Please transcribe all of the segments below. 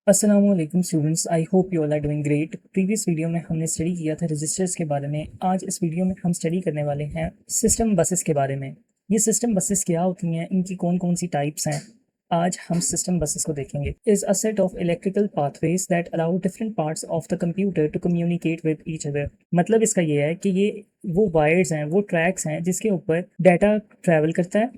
अस्सलामुअलैकुम students, I hope you all are doing great. Previous video में हमने study किया था रजिस्टर्स के बारे में। आज इस वीडियो में हम स्टडी करने वाले हैं सिस्टम बसेस के बारे में। ये सिस्टम बसेस क्या होती हैं, इनकी कौन कौन सी टाइप्स हैं, आज हम सिस्टम बसेस को देखेंगे। Is a set of electrical pathways that allow different parts of the computer to communicate with each other. मतलब इसका ये है कि ये वो वायर्स हैं, वो ट्रैक्स हैं जिसके ऊपर डाटा ट्रैवल करता है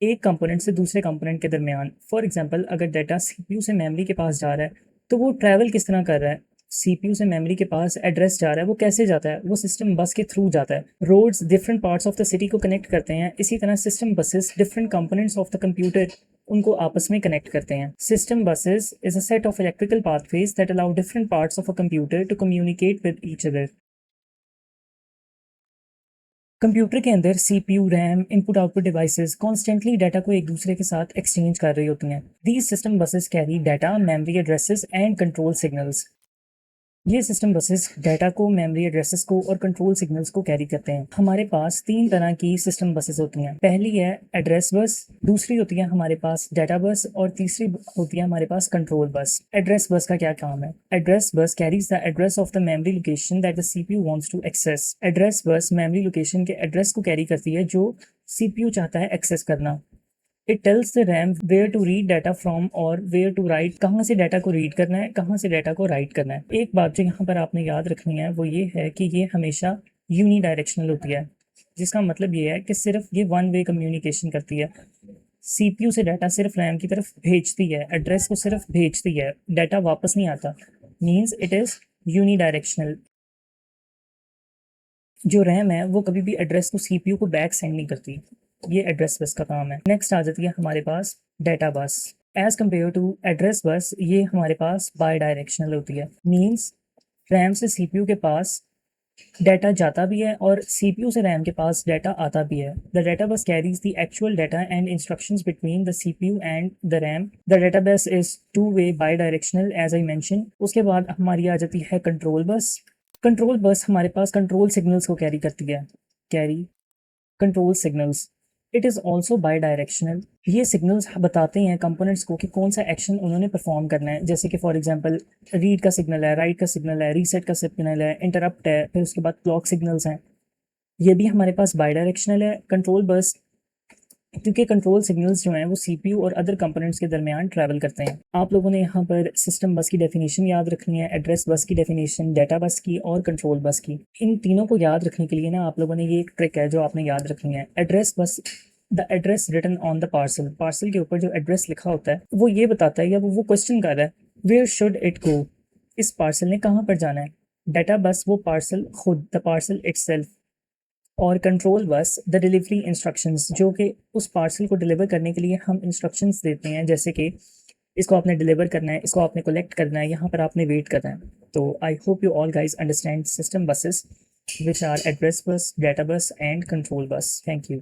एक कंपोनेंट से दूसरे कंपोनेंट के दरमियान। फॉर एग्जांपल, अगर डाटा सीपीयू से मेमोरी के पास जा रहा है तो वो ट्रैवल किस तरह कर रहा है। सीपीयू से मेमोरी के पास एड्रेस जा रहा है, वो कैसे जाता है, वो सिस्टम बस के थ्रू जाता है। Roads different parts of the city को कनेक्ट करते हैं, इसी तरह system buses different components of the computer उनको आपस में कनेक्ट करते हैं। System buses is a set of electrical pathways that allow different parts of a computer to communicate with each other. Computer के अंदर CPU, RAM, input output devices constantly data को एक दूसरे के साथ एक्सचेंज कर रही होती हैं। These system buses carry data, memory addresses and control signals. ये सिस्टम बसेस डाटा को, मेमोरी एड्रेसेस को और कंट्रोल सिग्नल्स को कैरी करते हैं। हमारे पास तीन तरह की सिस्टम बसेस होती हैं। पहली है एड्रेस बस, दूसरी होती है हमारे पास डाटा बस और तीसरी होती है हमारे पास कंट्रोल बस। एड्रेस बस का क्या काम है? Address bus carries the address of the memory location that the CPU wants to access. Address bus memory location के एड्रेस को कैरी करती है जो सीपीयू चाहता है एक्सेस करना। It tells the RAM where to read data from और where to write, कहाँ से डाटा को रीड करना है, कहाँ से डाटा को राइट करना है। एक बात जो यहाँ पर आपने याद रखनी है वो ये है कि ये हमेशा यूनी डायरेक्शनल होती है, जिसका मतलब ये है कि सिर्फ ये वन वे कम्युनिकेशन करती है। सीपीयू से डाटा सिर्फ रैम की तरफ भेजती है, एड्रेस को सिर्फ भेजती है, डाटा वापस नहीं आता। Means it is unidirectional. जो रैम है वो कभी भी एड्रेस को सीपीयू को बैक सेंड नहीं करती। ये एड्रेस बस का काम है। नेक्स्ट आ जाती है हमारे पास डाटा बस। एज कम्पेयर टू एड्रेस बस, ये हमारे पास बाई डायरेक्शनल होती है। मीन्स रैम से सीपीयू के पास डाटा जाता भी है और सीपीयू से रैम के पास डाटा आता भी है। The data bus carries the actual data and instructions between the CPU and the RAM. The data bus is two way bidirectional as I mention. उसके बाद हमारी आ जाती है कंट्रोल बस। कंट्रोल बस हमारे पास control signals को carry करती है। Carry control signals. It is also by directional. ये सिग्नल्स बताते हैं कंपोनेंट्स को कि कौन सा एक्शन उन्होंने परफॉर्म करना है। जैसे कि फॉर एग्जांपल रीड का सिग्नल है, राइट का सिग्नल है, रीसेट का सिग्नल है, इंटरप्ट है, फिर उसके बाद क्लॉक सिग्नल्स हैं। ये भी हमारे पास बाई डायरेक्शनल है कंट्रोल बस, क्योंकि कंट्रोल सिग्नल्स जो हैं वो सीपीयू और अदर कंपोनेंट्स के दरमियान ट्रैवल करते हैं। आप लोगों ने यहाँ पर सिस्टम बस की डेफिनेशन याद रखनी है, एड्रेस बस की डेफिनेशन, डाटा बस की और कंट्रोल बस की। इन तीनों को याद रखने के लिए ना आप लोगों ने ये एक ट्रिक है जो आपने याद रखनी है। Address bus, the address written on the parcel. Parcel के ऊपर जो एड्रेस लिखा होता है वो ये बताता है या वो क्वेश्चन कर रहा है वेयर शुड इट गो, इस पार्सल ने कहाँ पर जाना है। डाटा बस वो पार्सल खुद, द पार्सल इटसेल्फ। और control bus the delivery instructions, जो कि उस पार्सल को डिलीवर करने के लिए हम इंस्ट्रक्शंस देते हैं, जैसे कि इसको आपने डिलीवर करना है, इसको आपने कलेक्ट करना है, यहाँ पर आपने वेट करना है। तो I hope you all guys understand system buses which are address bus, data bus and control bus. Thank you.